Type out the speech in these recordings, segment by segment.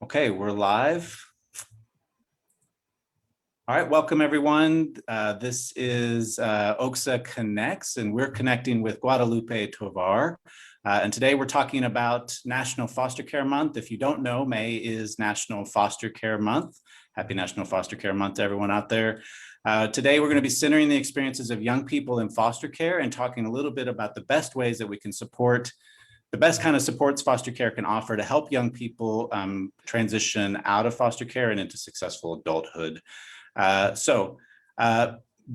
Okay, we're live. All right, welcome everyone. This is OKSA Connects, and we're connecting with Guadalupe Tovar. And today we're talking about National Foster Care Month. If you don't know, May is National Foster Care Month. Happy National Foster Care Month to everyone out there. Today we're going to be centering the experiences of young people in foster care and talking a little bit about the best ways that we can support the best kind of supports foster care can offer to help young people transition out of foster care and into successful adulthood.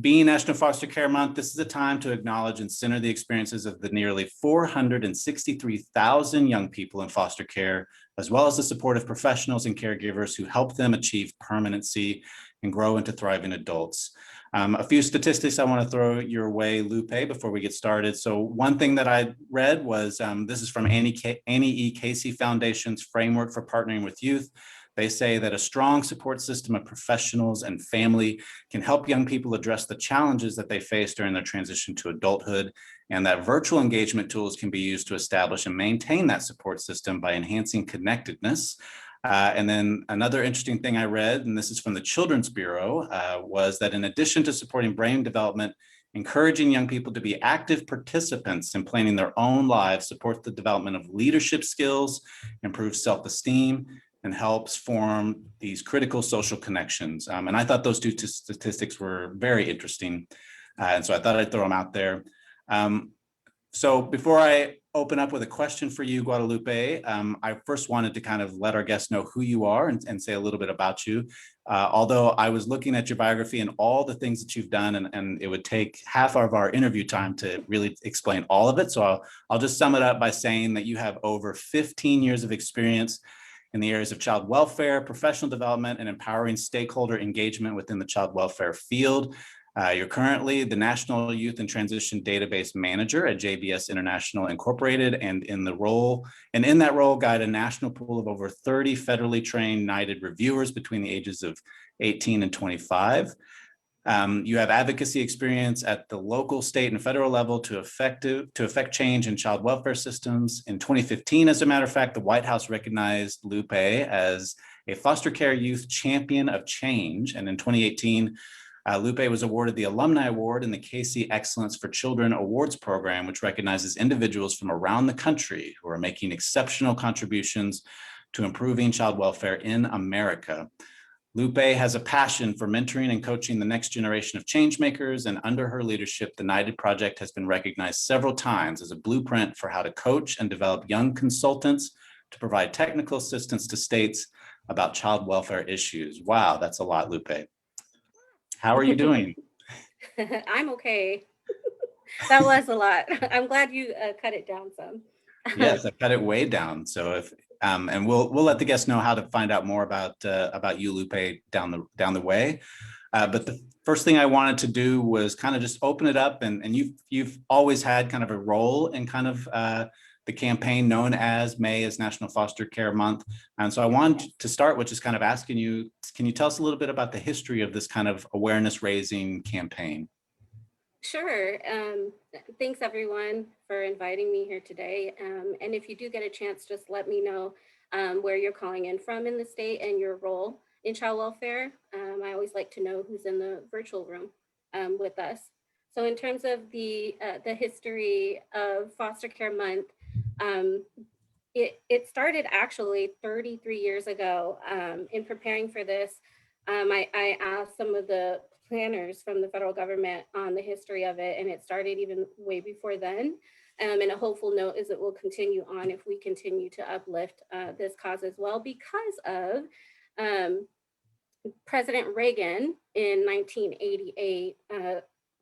Being National Foster Care Month, this is a time to acknowledge and center the experiences of the nearly 463,000 young people in foster care, as well as the supportive professionals and caregivers who help them achieve permanency and grow into thriving adults. A few statistics I want to throw your way, Lupe, before we get started. So one thing that I read was, this is from Annie E. Casey Foundation's Framework for Partnering with Youth. They say that a strong support system of professionals and family can help young people address the challenges that they face during their transition to adulthood, and that virtual engagement tools can be used to establish and maintain that support system by enhancing connectedness. And then another interesting thing I read, and this is from the Children's Bureau, was that in addition to supporting brain development, encouraging young people to be active participants in planning their own lives supports the development of leadership skills, improves self-esteem, and helps form these critical social connections. And I thought those two statistics were very interesting. And so I thought I'd throw them out there. So before I open up with a question for you, Guadalupe, I first wanted to kind of let our guests know who you are and say a little bit about you. Although I was looking at your biography and all the things that you've done, and it would take half of our interview time to really explain all of it. So I'll just sum it up by saying that you have over 15 years of experience in the areas of child welfare, professional development, and empowering stakeholder engagement within the child welfare field. You're currently the National Youth and Transition Database Manager at JBS International Incorporated, and in that role, guide a national pool of over 30 federally trained NIDed reviewers between the ages of 18 and 25. You have advocacy experience at the local, state, and federal level to affect change in child welfare systems. In 2015, as a matter of fact, the White House recognized Lupe as a foster care youth champion of change. And in 2018, Lupe was awarded the Alumni Award in the Casey Excellence for Children Awards program, which recognizes individuals from around the country who are making exceptional contributions to improving child welfare in America. Lupe has a passion for mentoring and coaching the next generation of change makers, and under her leadership, the NIDed Project has been recognized several times as a blueprint for how to coach and develop young consultants to provide technical assistance to states about child welfare issues. Wow, that's a lot, Lupe. How are you doing? I'm okay. That was a lot. I'm glad you cut it down some. Yes, I cut it way down. So if and we'll let the guests know how to find out more about you, Lupe, down the way. But the first thing I wanted to do was kind of just open it up, and you've always had kind of a role in kind of the campaign known as May as National Foster Care Month. And so I wanted to start with just kind of asking you, can you tell us a little bit about the history of this kind of awareness raising campaign? Sure. Thanks everyone for inviting me here today. And if you do get a chance, just let me know where you're calling in from in the state and your role in child welfare. I always like to know who's in the virtual room with us. So in terms of the history of Foster Care Month, it started actually 33 years ago. In preparing for this, I asked some of the planners from the federal government on the history of it, and it started even way before then. And a hopeful note is it will continue on if we continue to uplift this cause as well, because of President Reagan in 1988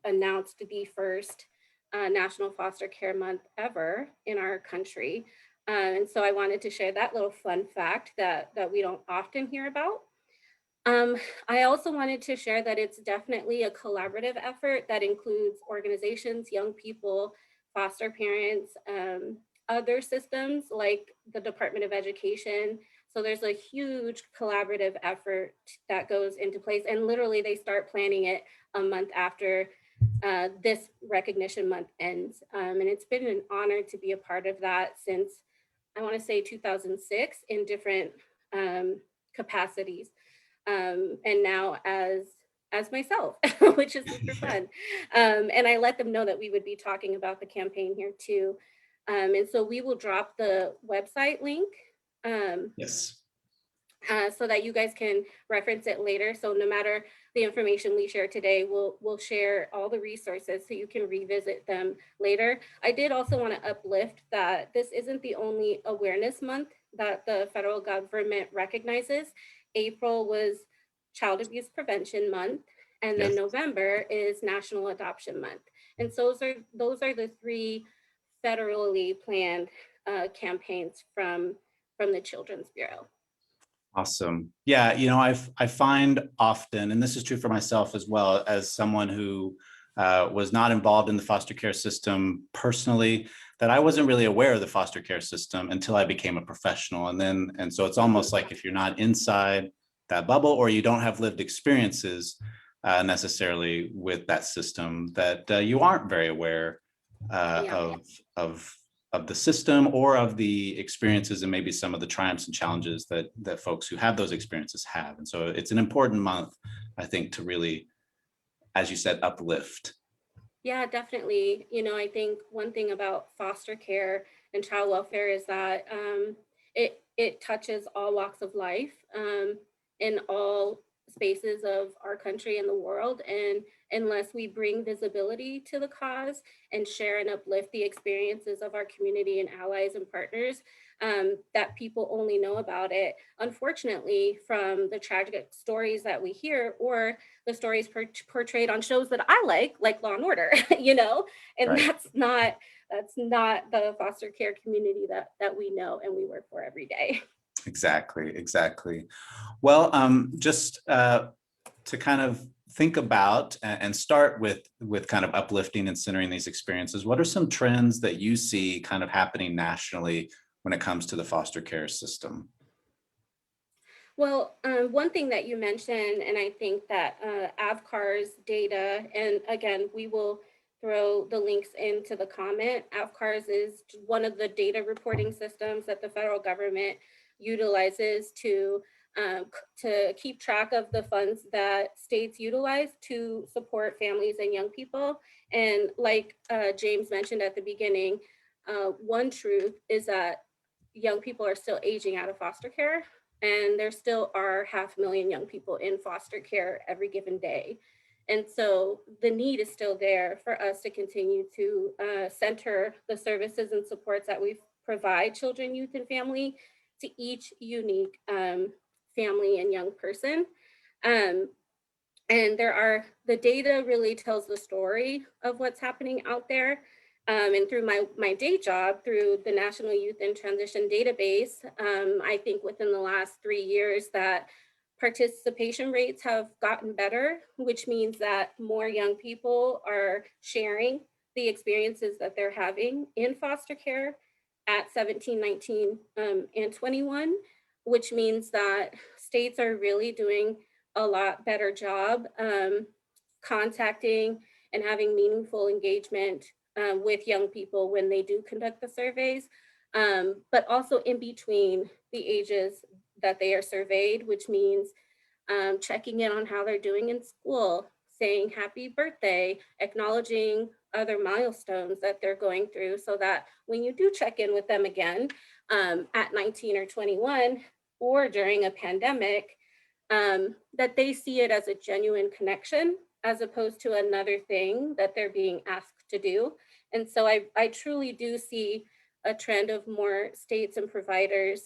announced the first National Foster Care Month ever in our country. And so I wanted to share that little fun fact that we don't often hear about. I also wanted to share that it's definitely a collaborative effort that includes organizations, young people, foster parents, other systems like the Department of Education. So there's a huge collaborative effort that goes into place, and literally they start planning it a month after this recognition month ends. And it's been an honor to be a part of that since, I want to say 2006, in different capacities. And now as myself, which is super fun. And I let them know that we would be talking about the campaign here too. And so we will drop the website link Yes. so that you guys can reference it later. So no matter the information we share today, we'll share all the resources so you can revisit them later. I did also want to uplift that this isn't the only awareness month that the federal government recognizes. April was Child Abuse Prevention Month, and then Yes. November is National Adoption Month. And so those are the three federally planned campaigns from the Children's Bureau. Awesome. Yeah, I find often, and this is true for myself as well, as someone who was not involved in the foster care system personally, that I wasn't really aware of the foster care system until I became a professional. And so it's almost like if you're not inside that bubble or you don't have lived experiences necessarily with that system, that you aren't very aware Yeah. of the system or of the experiences and maybe some of the triumphs and challenges that folks who have those experiences have. And so it's an important month, I think, to really, as you said, uplift. Yeah, definitely. I think one thing about foster care and child welfare is that it touches all walks of life in all spaces of our country and the world. And unless we bring visibility to the cause and share and uplift the experiences of our community and allies and partners, that people only know about it, unfortunately, from the tragic stories that we hear or the stories portrayed on shows that I like Law and Order, and Right. that's not the foster care community that we know and we work for every day. Exactly. Well, just to kind of think about and start with kind of uplifting and centering these experiences, what are some trends that you see kind of happening nationally when it comes to the foster care system? Well, one thing that you mentioned, and I think that AVCAR's data, and again, we will throw the links into the comment. AVCAR's is one of the data reporting systems that the federal government utilizes to keep track of the funds that states utilize to support families and young people. And like James mentioned at the beginning, one truth is that young people are still aging out of foster care, and there still are 500,000 young people in foster care every given day. And so the need is still there for us to continue to center the services and supports that we provide children, youth, and family to each unique family and young person. Um, and the data really tells the story of what's happening out there. And through my day job, through the National Youth and Transition Database, I think within the last 3 years that participation rates have gotten better, which means that more young people are sharing the experiences that they're having in foster care at 17, 19, and 21, which means that states are really doing a lot better job contacting and having meaningful engagement with young people when they do conduct the surveys, but also in between the ages that they are surveyed, which means checking in on how they're doing in school, saying happy birthday, acknowledging other milestones that they're going through, so that when you do check in with them again at 19 or 21 or during a pandemic, that they see it as a genuine connection as opposed to another thing that they're being asked to do. And so I truly do see a trend of more states and providers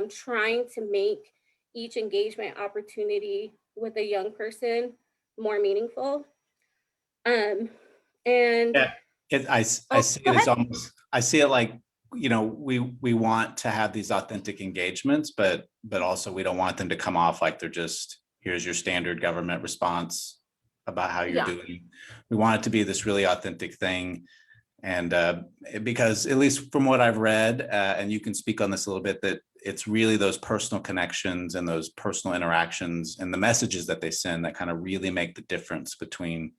trying to make each engagement opportunity with a young person more meaningful. Um, and Yeah, I oh, see go it as ahead. almost, I see it like, we want to have these authentic engagements, but also we don't want them to come off like they're just, here's your standard government response about how you're Yeah. doing. We want it to be this really authentic thing. And because at least from what I've read, and you can speak on this a little bit, that it's really those personal connections and those personal interactions and the messages that they send that kind of really make the difference between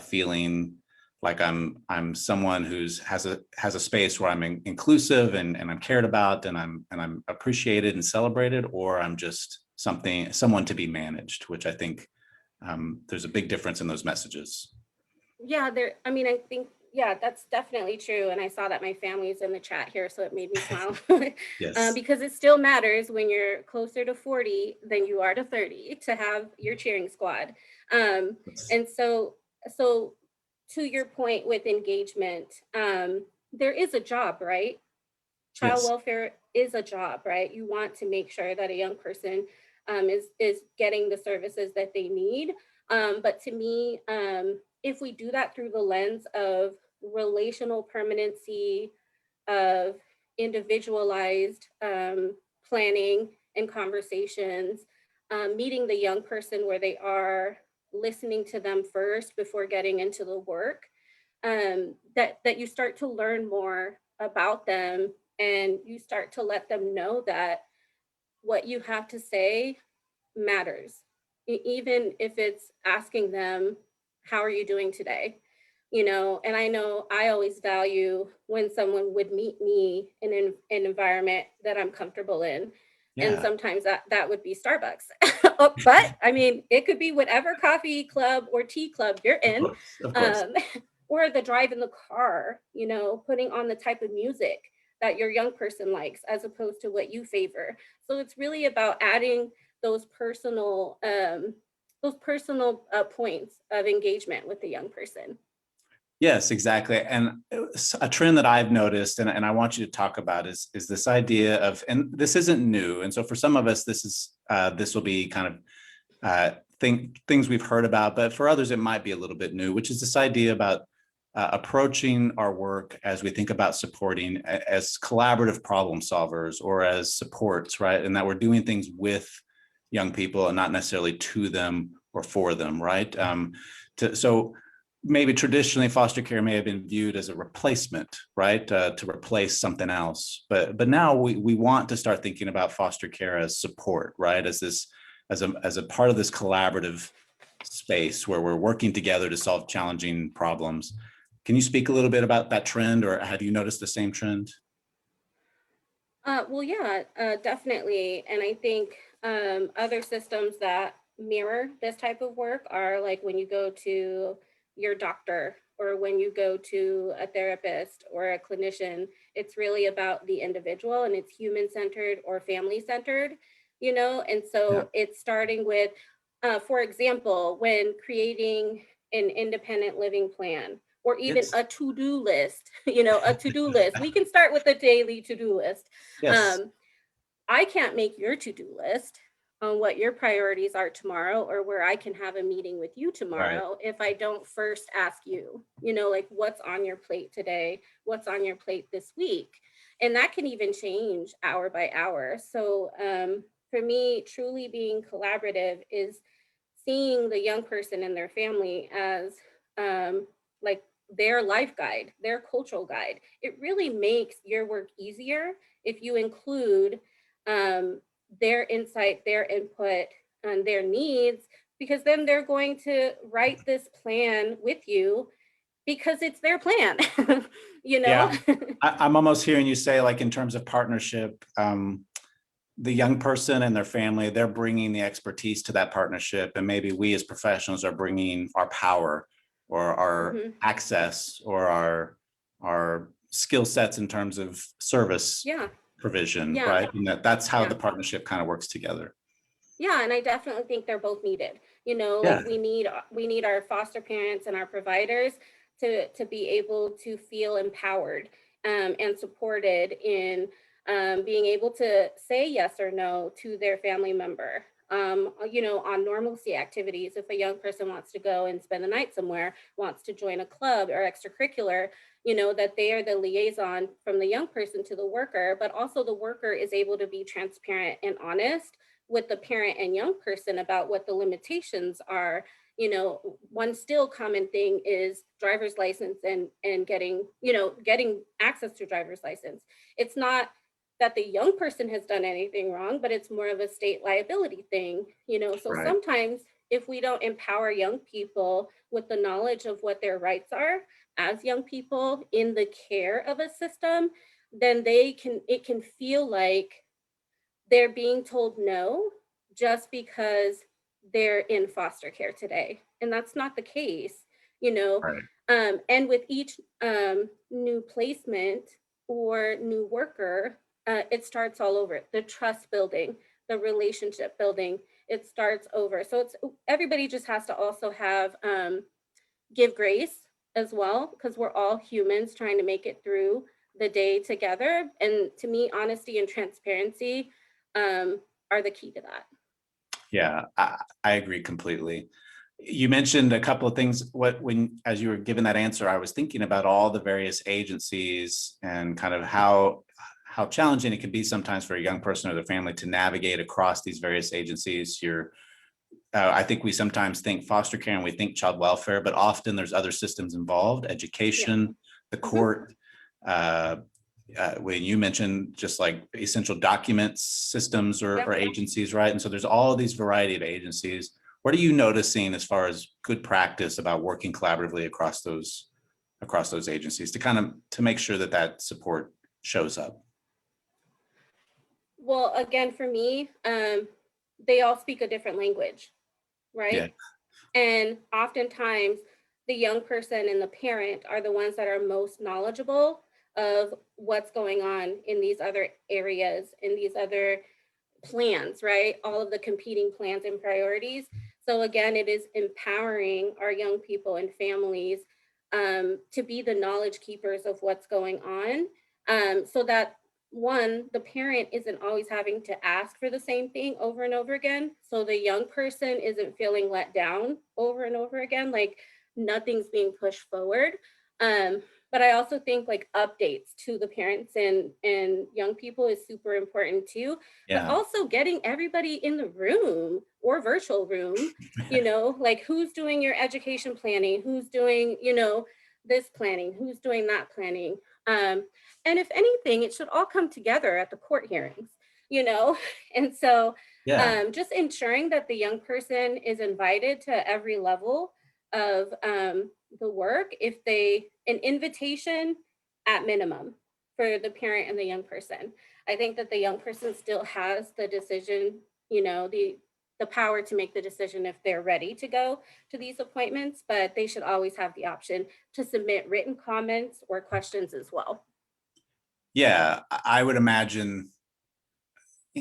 feeling like I'm someone who's has a space where I'm inclusive and I'm cared about and I'm appreciated and celebrated, or I'm just someone to be managed, which I think there's a big difference in those messages. Yeah, I mean, I think, yeah, that's definitely true. And I saw that my family's in the chat here, so it made me smile. Yes. Because it still matters when you're closer to 40 than you are to 30 to have your cheering squad. Um, Yes. and so to your point with engagement, there is a job, right? Child Yes. welfare is a job, right? You want to make sure that a young person is getting the services that they need. But to me, if we do that through the lens of relational permanency, of individualized planning and conversations, meeting the young person where they are, listening to them first before getting into the work, that you start to learn more about them, and you start to let them know that what you have to say matters. Even if it's asking them, how are you doing today? And I know I always value when someone would meet me in an environment that I'm comfortable in. And Yeah. sometimes that would be Starbucks. But I mean, it could be whatever coffee club or tea club you're Of in. course. Of course. Um, or the drive in the car, putting on the type of music that your young person likes as opposed to what you favor. So it's really about adding those points of engagement with the young person. Yes, exactly. And a trend that I've noticed, and I want you to talk about, is this idea of, and this isn't new. And so for some of us, this will be kind of things we've heard about, but for others, it might be a little bit new, which is this idea about approaching our work as we think about supporting as collaborative problem solvers or as supports, right? And that we're doing things with young people and not necessarily to them or for them, right? So maybe traditionally foster care may have been viewed as a replacement, right? To replace something else. But now we want to start thinking about foster care as support, right? As a part of this collaborative space where we're working together to solve challenging problems. Can you speak a little bit about that trend, or have you noticed the same trend? Well, yeah, definitely. And I think other systems that mirror this type of work are like when you go to your doctor or when you go to a therapist or a clinician, it's really about the individual and it's human centered or family centered, And Yeah. so it's starting with, for example, when creating an independent living plan or even Yes. a to-do list, a to-do list. We can start with a daily to-do list. Yes. um, I can't make your to-do list on what your priorities are tomorrow or where I can have a meeting with you Right. tomorrow if I don't first ask you, like what's on your plate today? What's on your plate this week? And that can even change hour by hour. So for me, truly being collaborative is seeing the young person and their family as like their life guide, their cultural guide. It really makes your work easier if you include um, their insight, their input, and their needs, because then they're going to write this plan with you because it's their plan, you know? Yeah. I'm almost hearing you say, like, in terms of partnership, the young person and their family, they're bringing the expertise to that partnership. And maybe we as professionals are bringing our power or our Mhm. access or our skill sets in terms of service Yeah, provision, yeah, right? And that's how yeah. the partnership kind of works together. Yeah, and I definitely think they're both needed. Like Yeah. we need our foster parents and our providers to be able to feel empowered and supported in being able to say yes or no to their family member. On normalcy activities, if a young person wants to go and spend the night somewhere, wants to join a club or extracurricular, that they are the liaison from the young person to the worker, but also the worker is able to be transparent and honest with the parent and young person about what the limitations are. One still common thing is driver's license and getting access to driver's license. It's not that the young person has done anything wrong, but it's more of a state liability thing. So Right. sometimes if we don't empower young people with the knowledge of what their rights are, as young people in the care of a system, then it can feel like they're being told no just because they're in foster care today. And that's not the case, you know. Right. And with each new placement or new worker, it starts all over. The trust building, the relationship building, it starts over. So it's everybody just has to also have give grace as well, because we're all humans trying to make it through the day together. And to me, honesty and transparency are the key to that. Yeah, I agree completely. You mentioned a couple of things. As you were giving that answer, I was thinking about all the various agencies and kind of how challenging it can be sometimes for a young person or their family to navigate across these various agencies. I think we sometimes think foster care and we think child welfare, but often there's other systems involved: Yeah. education, the Hmm. court. Uh, when you mentioned just like essential documents systems or Yep. agencies, right? And so there's all these variety of agencies. What are you noticing as far as good practice about working collaboratively across those agencies to kind of to make sure that that support shows up? Well, again, for me, they all speak a different language, Yeah, right? And oftentimes, the young person and the parent are the ones that are most knowledgeable of what's going on in these other areas, in these other plans, right? All of the competing plans and priorities. So, again, it is empowering our young people and families to be the knowledge keepers of what's going on, so that one, the parent isn't always having to ask for the same thing over and over again. So the young person isn't feeling let down over and over again, like nothing's being pushed forward. Um, but I also think like updates to the parents and young people is super important too. But yeah, also getting everybody in the room or virtual room, like who's doing your education planning, who's doing, this planning, who's doing that planning. Um, and if anything, it should all come together at the court hearings, you know? And so yeah, just ensuring that the young person is invited to every level of the work, if they, an invitation at minimum for the parent and the young person. I think that the young person still has the decision, the power to make the decision if they're ready to go to these appointments, but they should always have the option to submit written comments or questions as well. yeah. I would imagine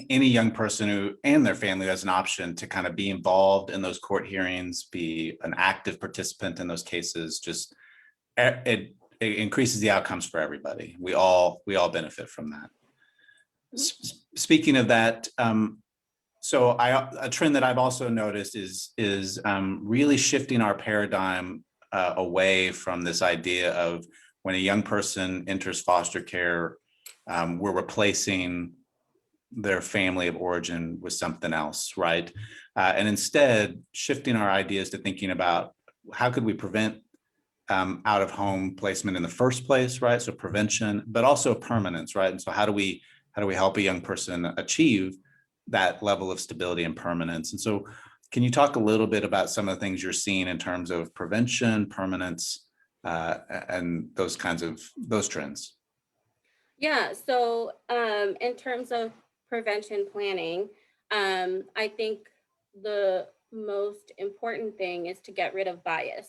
any young person who and their family has an option to kind of be involved in those court hearings, be an active participant in those cases. Just it increases the outcomes for everybody. We all benefit from that. Mhm. Speaking of that, so a trend that I've also noticed is really shifting our paradigm away from this idea of when a young person enters foster care, we're replacing their family of origin with something else, right? And instead, shifting our ideas to thinking about how could we prevent out of home placement in the first place, right? So prevention, but also permanence, right? And so how do we help a young person achieve that level of stability and permanence? And so, can you talk a little bit about some of the things you're seeing in terms of prevention, permanence, and those trends? Yeah, so in terms of prevention planning, I think the most important thing is to get rid of bias.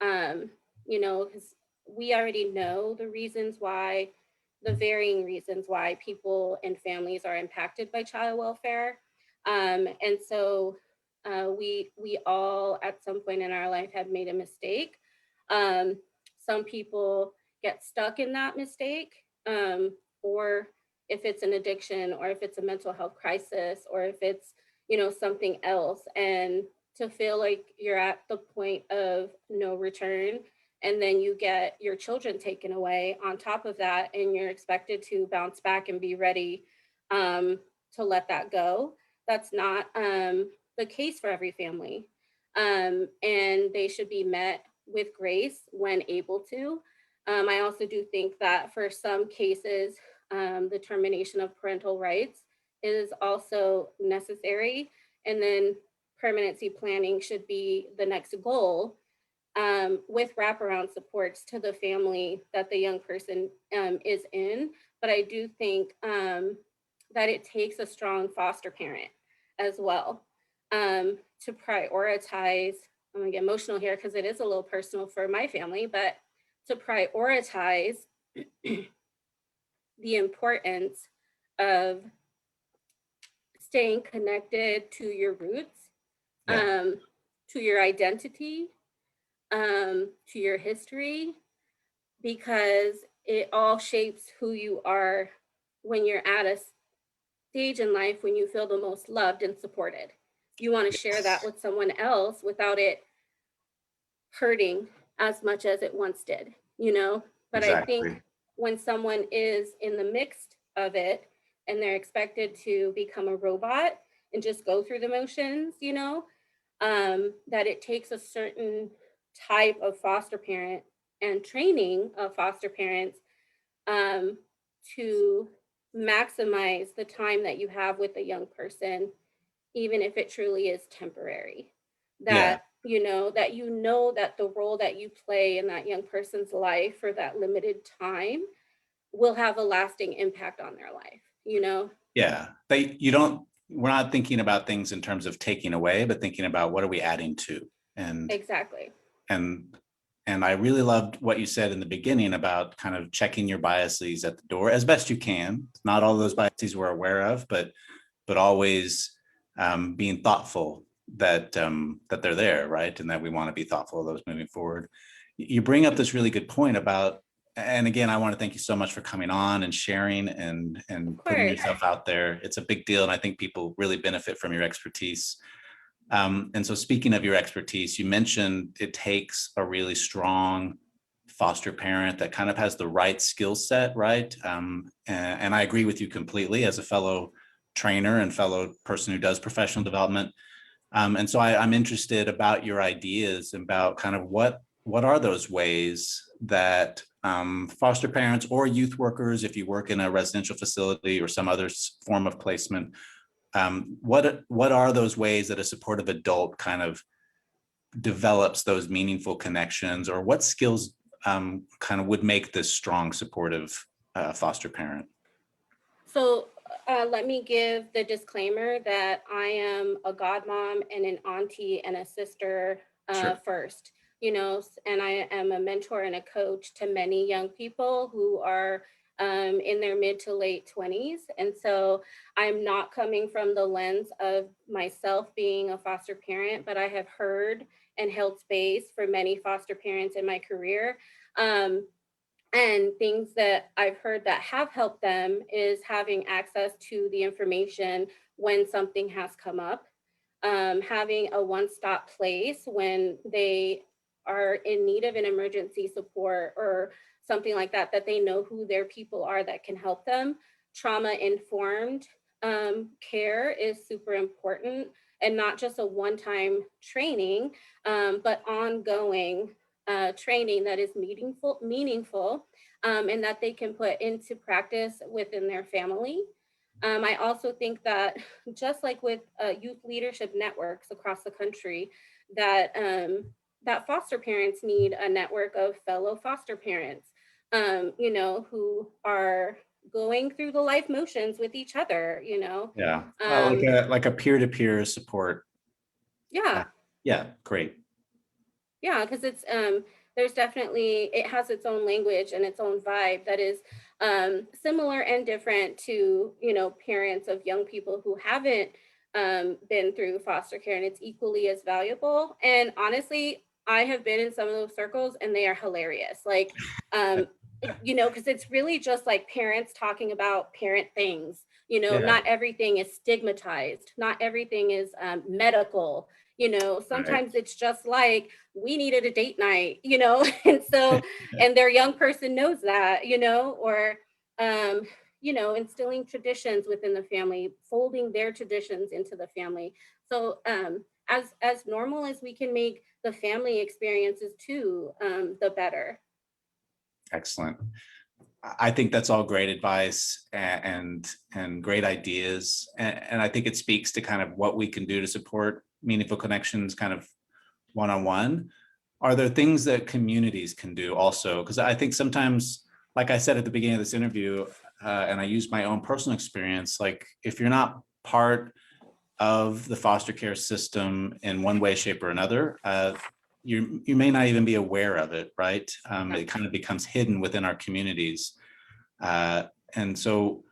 Um, because we already know the reasons why, the varying reasons why people and families are impacted by child welfare. And so we all at some point in our life have made a mistake. Some people get stuck in that mistake, or if it's an addiction, or if it's a mental health crisis, or if it's something else, and to feel like you're at the point of no return, and then you get your children taken away on top of that, and you're expected to bounce back and be ready to let that go. That's not the case for every family, and they should be met with grace when able to. I also do think that for some cases, the termination of parental rights is also necessary, and then permanency planning should be the next goal with wraparound supports to the family that the young person is in. But I do think that it takes a strong foster parent as well to prioritize. I'm gonna get emotional here because it is a little personal for my family, but to prioritize the importance of staying connected to your roots, Yeah. to your identity, to your history, because it all shapes who you are when you're at a stage in life when you feel the most loved and supported. You want to share that Yes. with someone else without it hurting as much as it once did, you know? But I think Exactly. when someone is in the mix of it and they're expected to become a robot and just go through the motions, that it takes a certain type of foster parent and training of foster parents um, to maximize the time that you have with a young person, even if it truly is temporary. Yeah. That the role that you play in that young person's life for that limited time will have a lasting impact on their life. Yeah. We're not thinking about things in terms of taking away, but thinking about what are we adding to. And Exactly. and and I really loved what you said in the beginning about kind of checking your biases at the door as best you can. Not all of those Mhm. biases we're aware of, but always being thoughtful that they're there, right? And that we want to be thoughtful of those moving forward. You bring up this really good point about, and again, I want to thank you so much for coming on and sharing Of and putting course. yourself out there. It's a big deal, and I think people really benefit from your expertise. And so, speaking of your expertise, you mentioned it takes a really strong foster parent that kind of has the right skill set, right? And I agree with you completely as a fellow trainer and fellow person who does professional development. And so I'm interested about your ideas about kind of what are those ways that foster parents or youth workers, if you work in a residential facility or some other form of placement, what are those ways that a supportive adult kind of develops those meaningful connections, or what skills kind of would make this strong supportive foster parent? So let me give the disclaimer that I am a godmom and an auntie and a sister Sure. first, and I am a mentor and a coach to many young people who are in their mid to late 20s. And so I'm not coming from the lens of myself being a foster parent, but I have heard and held space for many foster parents in my career. Um, and things that I've heard that have helped them is having access to the information when something has come up, having a one stop place when they are in need of an emergency support or something like that, that they know who their people are that can help them. Trauma informed care is super important, and not just a one time training, but ongoing training that is meaningful, and that they can put into practice within their family. I also think that just like with youth leadership networks across the country, that that foster parents need a network of fellow foster parents, who are going through the life motions with each other. Yeah, Um, like a peer-to-peer support. Uh, yeah, yeah, great. Yeah, because there's definitely, it has its own language and its own vibe that is similar and different to, parents of young people who haven't been through foster care, and it's equally as valuable. And honestly, I have been in some of those circles and they are hilarious. Like, because it's really just like parents talking about parent things. Yeah, Not everything is stigmatized, not everything is medical. right. Sometimes it's just like, we needed a date night. And so, and their young person knows that, or, um, instilling traditions within the family, folding their traditions into the family. So, as normal as we can make the family experiences too, the better. Excellent. I think that's all great advice and great ideas. And I think it speaks to kind of what we can do to support meaningful connections kind of one-on-one. are there things that communities can do also? Because I think sometimes, like I said at the beginning of this interview, and I use my own personal experience, like if you're not part of the foster care system in one way, shape, or another, you may not even be aware of it, right? It kind of becomes hidden within our communities. And so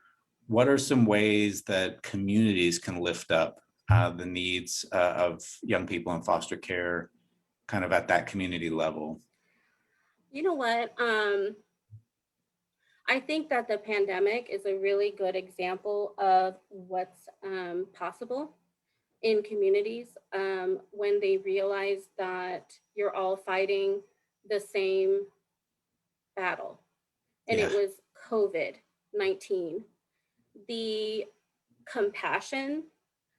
what are some ways that communities can lift up the needs of young people in foster care kind of at that community level? You know what? I think that the pandemic is a really good example of what's possible in communities when they realize that you're all fighting the same battle. And Yeah. it was COVID-19. The compassion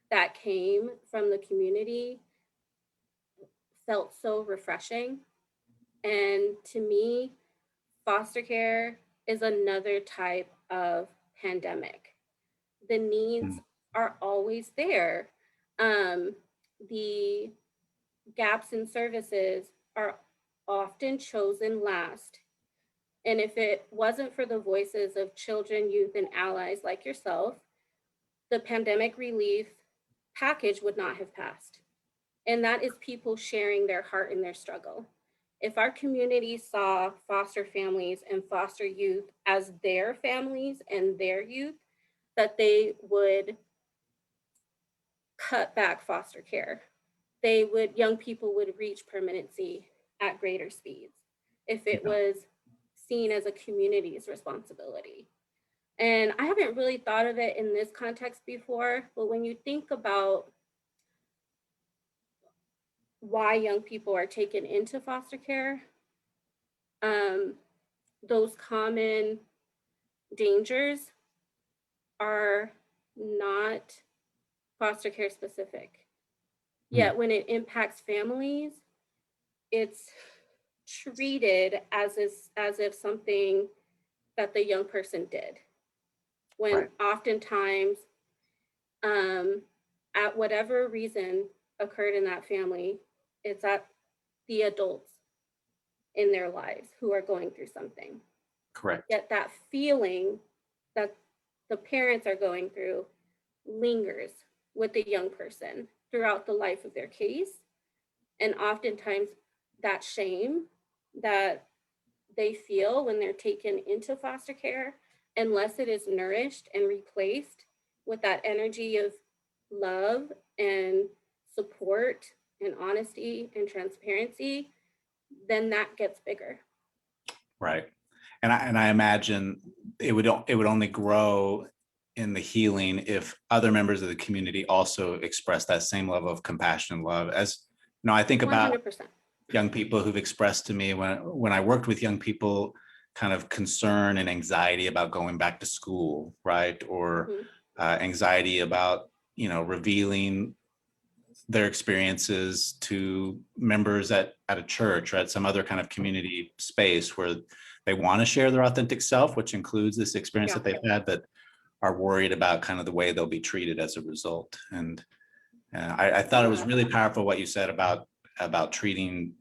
that came from the community felt so refreshing. And to me, foster care is another type of pandemic. The needs Mm. are always there. Um, the gaps in services are often chosen last. And if it wasn't for the voices of children, youth, and allies like yourself, the pandemic relief package would not have passed. And that is people sharing their heart and their struggle. If our community saw foster families and foster youth as their families and their youth, that they would cut back foster care. Young people would reach permanency at greater speeds if it Yeah. was seen as a community's responsibility. And I haven't really thought of it in this context before, but when you think about why young people are taken into foster care, um, those common dangers are not foster care specific. Mm. Yet when it impacts families, it's treated as if something that the young person did. When Right. oftentimes, um, at whatever reason occurred in that family, it's at the adults in their lives who are going through something. Correct. Yet that feeling that the parents are going through lingers with the young person throughout the life of their case. And oftentimes, that shame that they feel when they're taken into foster care, unless it is nourished and replaced with that energy of love and support and honesty and transparency, then that gets bigger. Right. And I imagine it would only grow in the healing if other members of the community also express that same level of compassion and love. As you know, I think about 100%. young people who've expressed to me when I worked with young people kind of concern and anxiety about going back to school, right? Or Mhm. anxiety about, revealing their experiences to members at a church or at some other kind of community space where they want to share their authentic self, which includes this experience Yeah. that they've had, but are worried about kind of the way they'll be treated as a result. And I thought it was Yeah. really powerful what you said about treating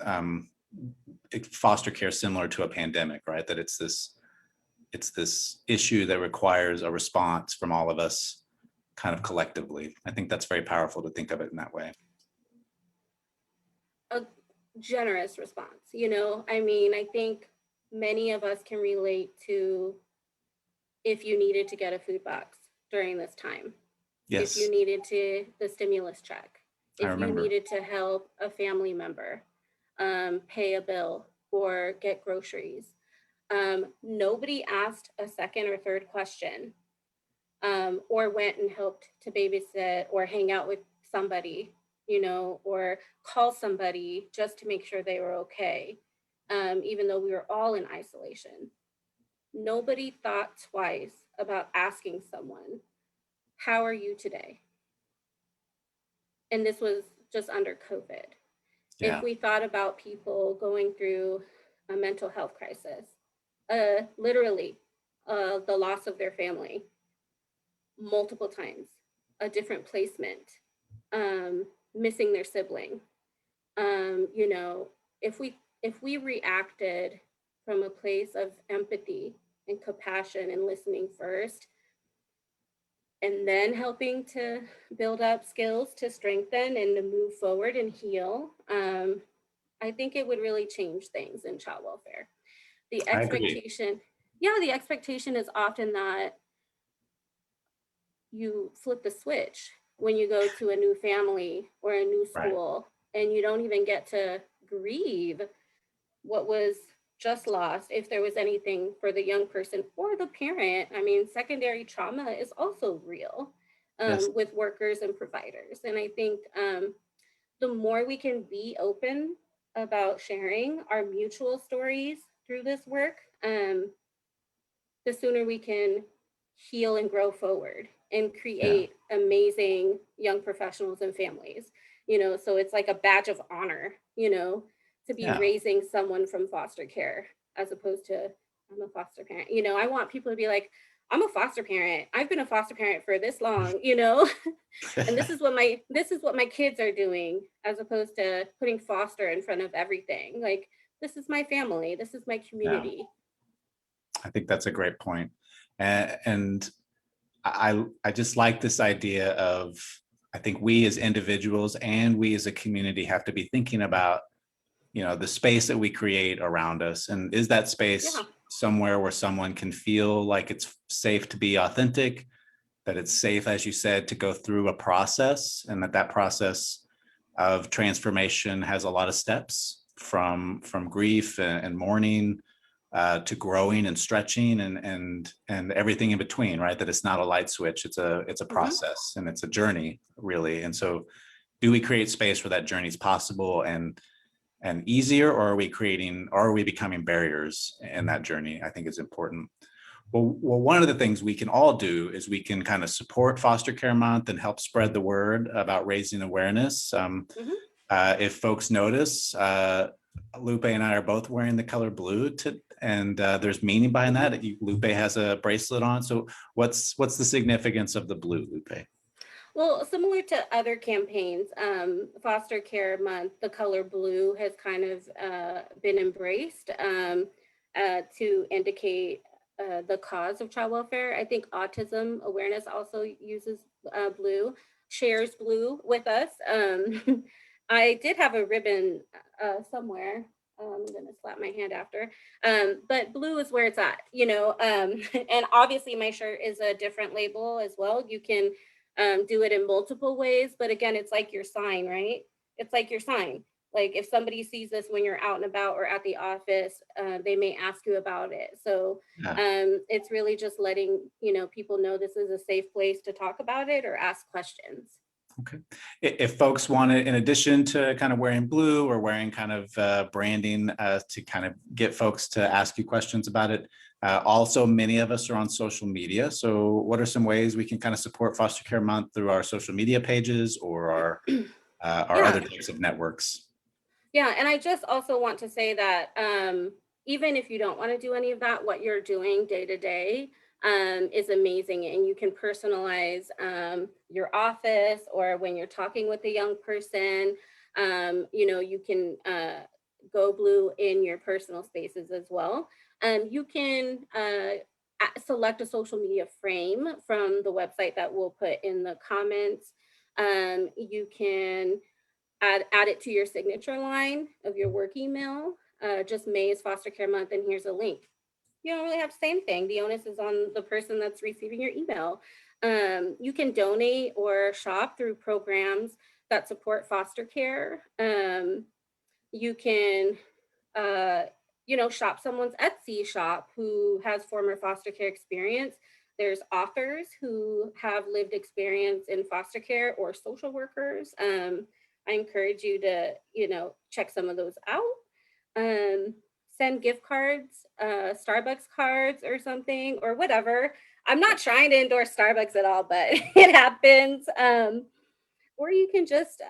um, foster care similar to a pandemic, right? That it's this issue that requires a response from all of us kind of collectively. I think that's very powerful to think of it in that way. A generous response. I mean, I think many of us can relate to if you needed to get a food box during this time, if you Yes, needed the stimulus check, I if you remember. needed to help a family member pay a bill or get groceries. Nobody asked a second or third question, or went and helped to babysit or hang out with somebody, or call somebody just to make sure they were okay, even though we were all in isolation. Nobody thought twice about asking someone, how are you today? And this was just under COVID. If Yeah. we thought about people going through a mental health crisis, literally the loss of their family multiple times, a different placement, missing their sibling, um, you know, if we reacted from a place of empathy and compassion and listening first, and then helping to build up skills to strengthen and to move forward and heal, I think it would really change things in child welfare. The I agree. expectation, yeah, the expectation is often that you flip the switch when you go to a new family or a new Right. school, and you don't even get to grieve what was just lost, if there was anything for the young person or the parent. I mean, secondary trauma is also real, Yes. with workers and providers. And I think the more we can be open about sharing our mutual stories through this work, the sooner we can heal and grow forward and Yeah. create amazing young professionals and families. So it's like a badge of honor, to be Yeah. raising someone from foster care, as opposed to I'm a foster parent. I want people to be like, I'm a foster parent. I've been a foster parent for this long, and this is what my kids are doing, as opposed to putting foster in front of everything. Like, this is my family, this is my Yeah. community. I think that's a great point. And I just like this idea of, I think we as individuals and we as a community have to be thinking about, the space that we create around us. And is that Yeah. space somewhere where someone can feel like it's safe to be authentic, that it's safe, as you said, to go through a process, and that process of transformation has a lot of steps, from grief and mourning, to growing and stretching, and everything in between, right? That it's not a light switch, it's a Hmm. process, and it's a journey, really. And so, do we create space where that journey is possible and easier, or are we becoming barriers in that journey? I think is important. Well, one of the things we can all do is we can kind of support Foster Care Month and help spread the word about raising awareness. Hmm. If folks notice, Lupe and I are both wearing the color blue, and there's meaning behind Hmm. that. Lupe has a bracelet on. So what's the significance of the blue, Lupe? Well, similar to other campaigns, Foster Care Month, the color blue has kind of been embraced, to indicate the cause of child welfare. I think Autism Awareness also uses blue, shares blue with us. I did have a ribbon somewhere. I'm gonna slap my hand after. But blue is where it's at, and obviously my shirt is a different label as well. You can do it in multiple ways. But again, it's like your sign, right? It's like your sign. Like, if somebody sees this when you're out and about or at the office, they may ask you about it. So Yeah. it's really just letting people know this is a safe place to talk about it or ask questions. Okay. If folks want to, in addition to kind of wearing blue or wearing kind of branding, to kind of get folks to ask you questions about it, also many of us are on social media. So what are some ways we can kind of support Foster Care Month through our social media pages or our other Yeah. types of networks? Yeah, and I just also want to say that even if you don't want to do any of that, what you're doing day to day is amazing, and you can personalize your office, or when you're talking with a young person, you can go blue in your personal spaces as well. You can select a social media frame from the website that we'll put in the comments. You can add it to your signature line of your work email. Just May is Foster Care Month, and here's a link. You don't really have to say anything. The onus is on the person that's receiving your email. You can donate or shop through programs that support foster care. You can, uh, shop someone's Etsy shop who has former foster care experience. There's authors who have lived experience in foster care, or social workers. I encourage you to, check some of those out. Um, Send gift cards, Starbucks cards or something, or whatever. I'm not trying to endorse Starbucks at all, but it happens. Or you can just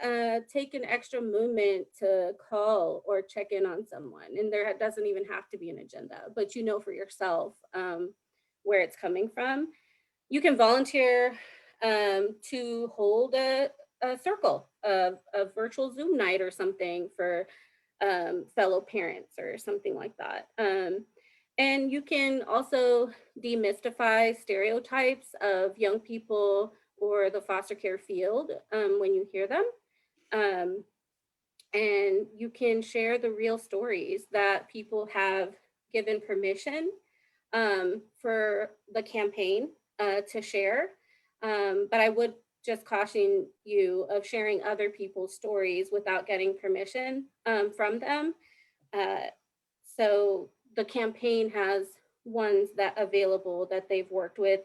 take an extra moment to call or check in on someone. And there doesn't even have to be an agenda, but for yourself where it's coming from. You can volunteer to hold a circle of a virtual Zoom night or something for fellow parents or something like that. And you can also demystify stereotypes of young people or the foster care field when you hear them. Um, and you can share the real stories that people have given permission for the campaign to share. But I would just caution you of sharing other people's stories without getting permission from them. Uh, so the campaign has ones that available that they've worked with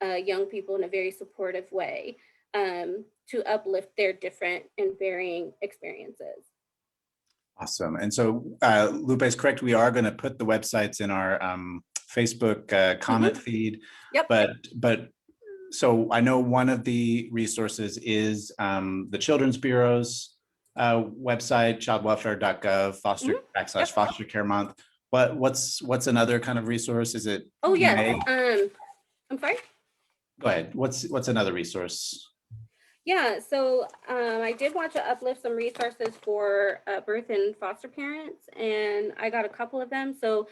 young people in a very supportive way to uplift their different and varying experiences. Awesome. And so Lupe is correct. We are going to put the websites in our Facebook comment feed. Yep. But so I know one of the resources is the Children's Bureau's website, childwelfare.gov, foster care month. What's another kind of resource? Is it? Oh, yes. I'm sorry. Go ahead. What's another resource? Yeah, so I did want to uplift some resources for birth and foster parents, and I got a couple of them. So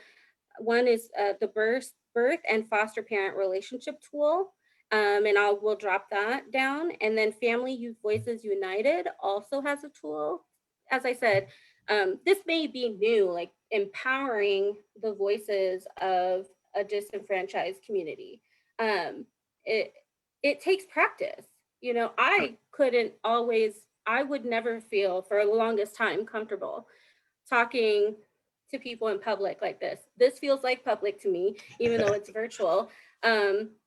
one is the birth and foster parent relationship tool, and we'll drop that down. And then Family Youth Voices United also has a tool. As I said, this may be new, like empowering the voices of a disenfranchised community. It it takes practice. You know, I would never feel for the longest time comfortable talking to people in public like this. This feels like public to me, even though it's virtual.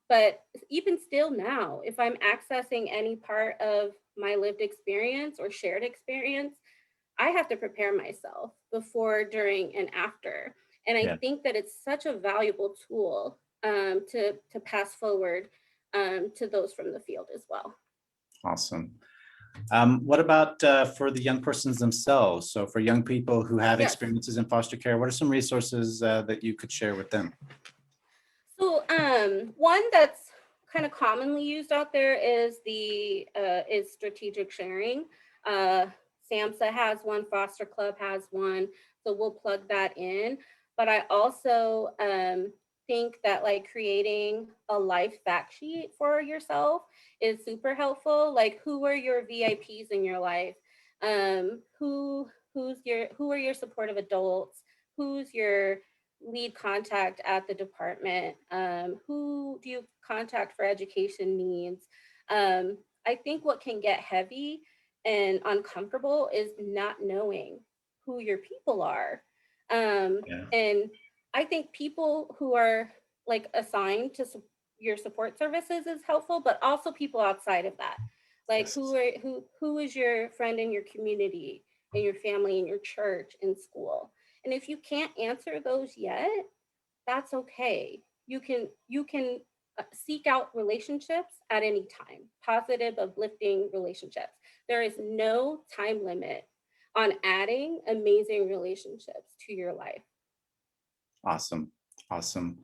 But even still now, if I'm accessing any part of my lived experience or shared experience, I have to prepare myself before, during, and after. And I think that it's such a valuable tool to pass forward to those from the field as well. Awesome. What about for the young persons themselves? So for young people who have experiences in foster care, what are some resources that you could share with them? So one that's kind of commonly used out there is strategic sharing. SAMHSA has one, Foster Club has one, so we'll plug that in. But I also think that like creating a life fact sheet for yourself is super helpful. Like, who are your VIPs in your life? Who are your supportive adults? Who's your lead contact at the department? Who do you contact for education needs? I think what can get heavy and uncomfortable is not knowing who your people are. And I think people who are like assigned to your support services is helpful, but also people outside of that. Like who is your friend in your community, in your family, in your church, in school? And if you can't answer those yet, that's okay. You can seek out relationships at any time, positive, uplifting relationships. There is no time limit on adding amazing relationships to your life. Awesome. Awesome.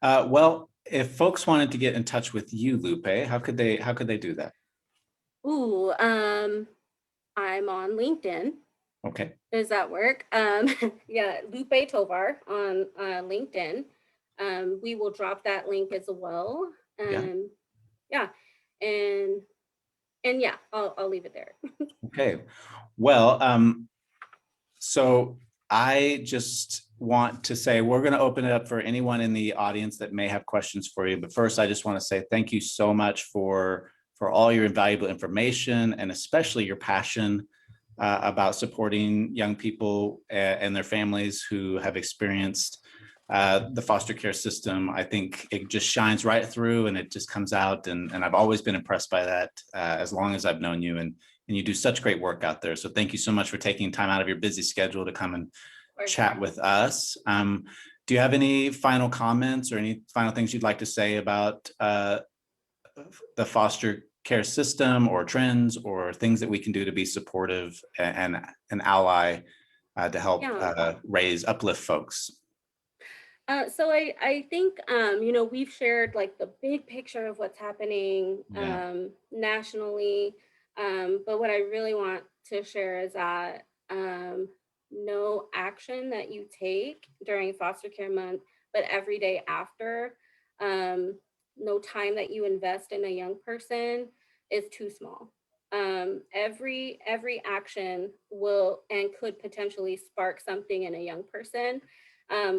Well, if folks wanted to get in touch with you, Lupe, how could they do that? Ooh, I'm on LinkedIn. Okay. Does that work? Yeah, Lupe Tovar on LinkedIn. We will drop that link as well. Yeah, and yeah, I'll leave it there. Okay. Well, so I just want to say we're going to open it up for anyone in the audience that may have questions for you. But first, I just want to say thank you so much for all your invaluable information, and especially your passion about supporting young people and their families who have experienced the foster care system. I think it just shines right through, and it just comes out. And I've always been impressed by that as long as I've known you. And you do such great work out there. So thank you so much for taking time out of your busy schedule to come and chat with us. Do you have any final comments or any final things you'd like to say about the foster care system, or trends, or things that we can do to be supportive and an ally to help uplift folks? So I think we've shared like the big picture of what's happening nationally, but what I really want to share is that no action that you take during foster care month, but every day after, no time that you invest in a young person is too small. Every action will and could potentially spark something in a young person,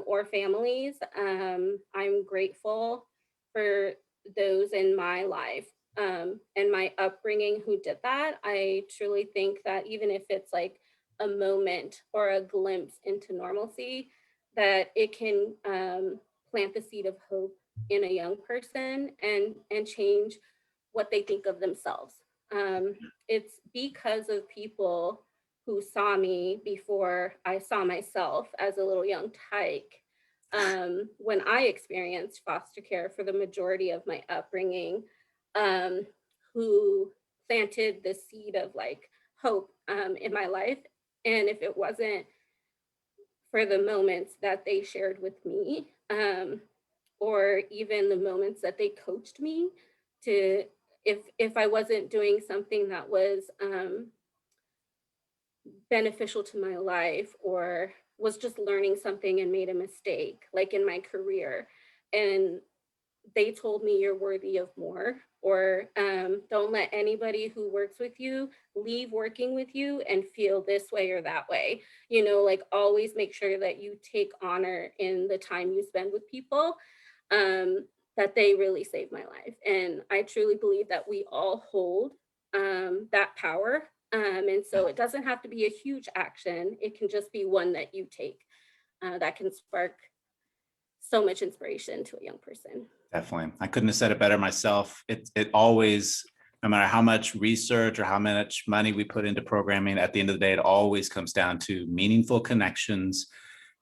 or families. I'm grateful for those in my life, and my upbringing who did that. I truly think that even if it's like a moment or a glimpse into normalcy, that it can, plant the seed of hope in a young person and change what they think of themselves. It's because of people who saw me before I saw myself as a little young tyke. When I experienced foster care for the majority of my upbringing, um, who planted the seed of like hope, in my life. And if it wasn't for the moments that they shared with me, or even the moments that they coached me to, if I wasn't doing something that was, beneficial to my life, or was just learning something and made a mistake, like in my career, and they told me you're worthy of more, or, don't let anybody who works with you leave working with you and feel this way or that way. Like always make sure that you take honor in the time you spend with people, that they really saved my life. And I truly believe that we all hold, that power. And so it doesn't have to be a huge action, it can just be one that you take, that can spark so much inspiration to a young person. Definitely. I couldn't have said it better myself. It always, no matter how much research or how much money we put into programming, at the end of the day, it always comes down to meaningful connections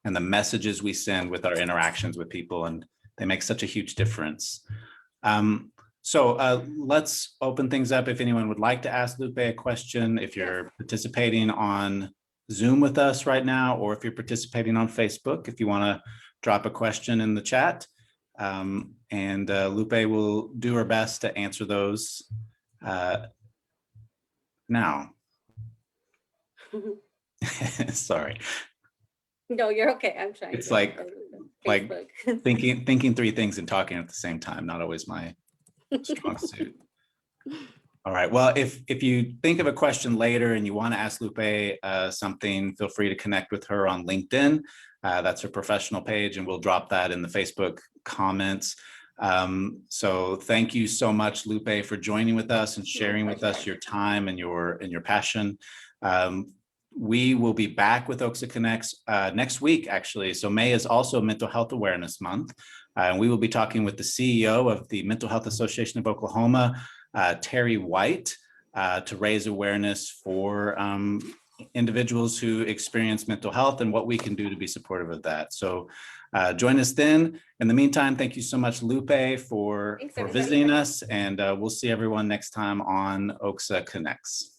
and the messages we send with our interactions with people. And they make such a huge difference. So let's open things up. If anyone would like to ask Lupe a question, if you're participating on Zoom with us right now, or if you're participating on Facebook, if you want to drop a question in the chat, and Lupe will do her best to answer those now. Sorry. No, you're okay. I'm trying. It's to like Facebook. thinking three things and talking at the same time, not always my strong suit. All right. Well, if you think of a question later and you want to ask Lupe something, feel free to connect with her on LinkedIn. That's her professional page, and we'll drop that in the Facebook comments. So thank you so much, Lupe, for joining with us and sharing with us your time and your passion. We will be back with OKSA Connects next week, actually. So May is also Mental Health Awareness Month. And we will be talking with the CEO of the Mental Health Association of Oklahoma, Terry White, to raise awareness for individuals who experience mental health and what we can do to be supportive of that. So join us then. In the meantime, thank you so much, Lupe, for visiting us, and we'll see everyone next time on OKSA Connects.